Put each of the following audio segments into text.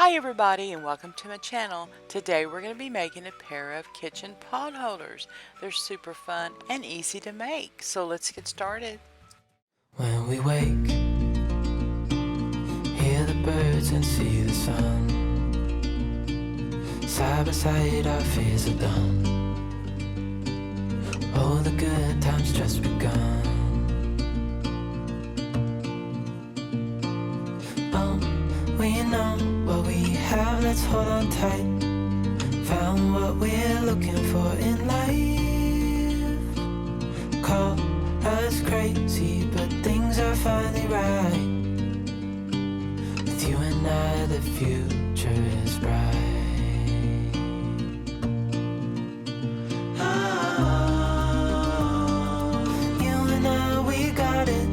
Hi everybody and welcome to my channel. Today we're going to be making a pair of kitchen pot holders. They're super fun and easy to make, so let's get started. When we wake, hear the birds and see the sun. Side by side our fears are done. Oh, the good times just begun. We know what we have, let's hold on tight. Found what we're looking for in life. Call us crazy, but things are finally right. With you and I, the future is bright. You and I, we got it.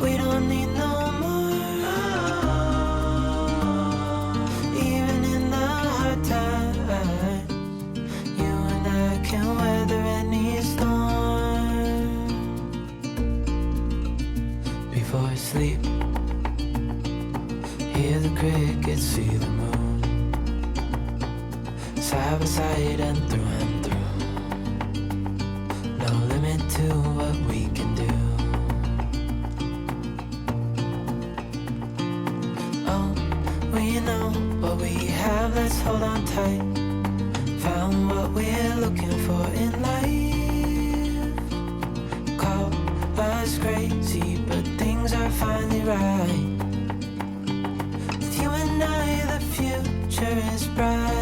We don't need no more. Even in the hard times, you and I can weather any storm. Before I sleep, hear the crickets, see the moon. Side by side and through. No limit to what we can do. We know what we have, let's hold on tight. Found what we're looking for in life. Call us crazy, but things are finally right. With you and I, the future is bright.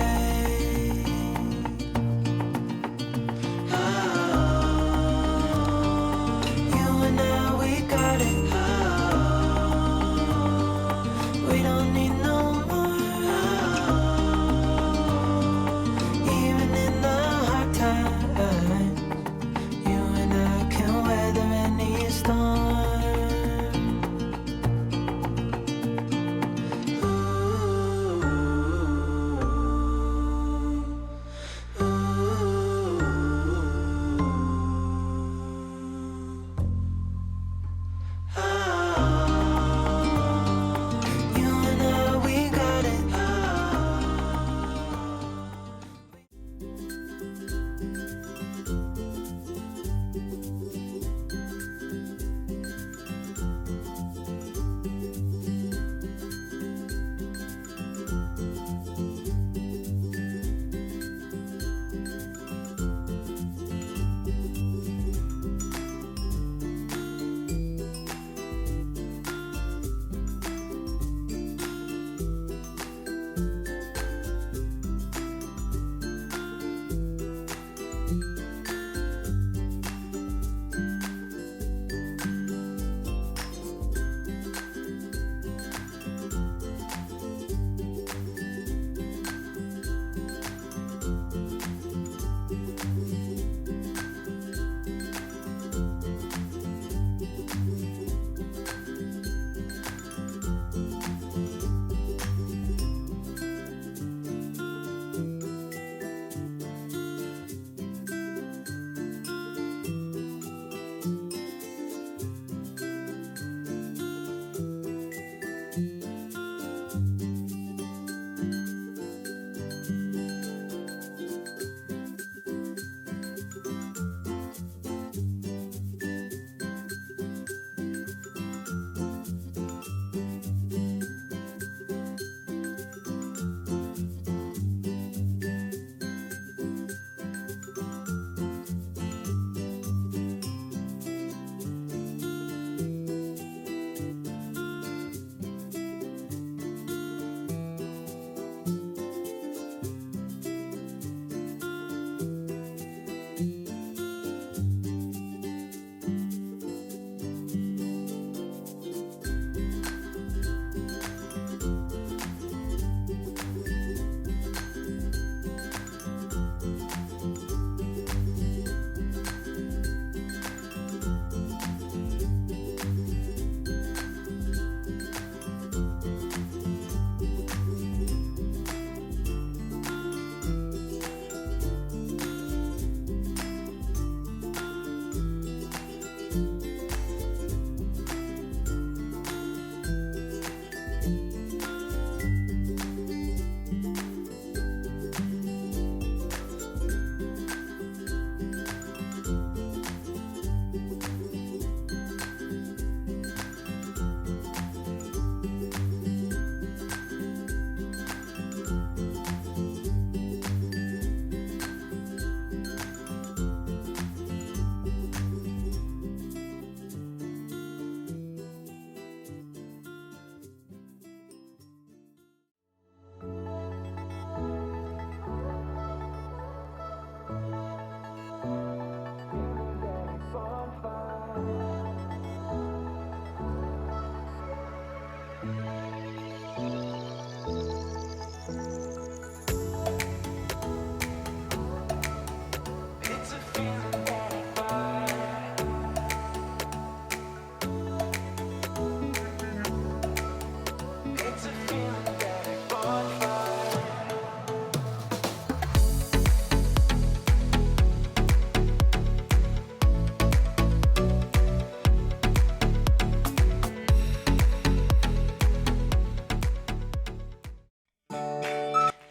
You and I, we got it. We don't need no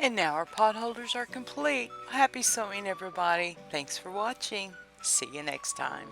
And now our pot holders are complete. Happy sewing, everybody. Thanks for watching. See you next time.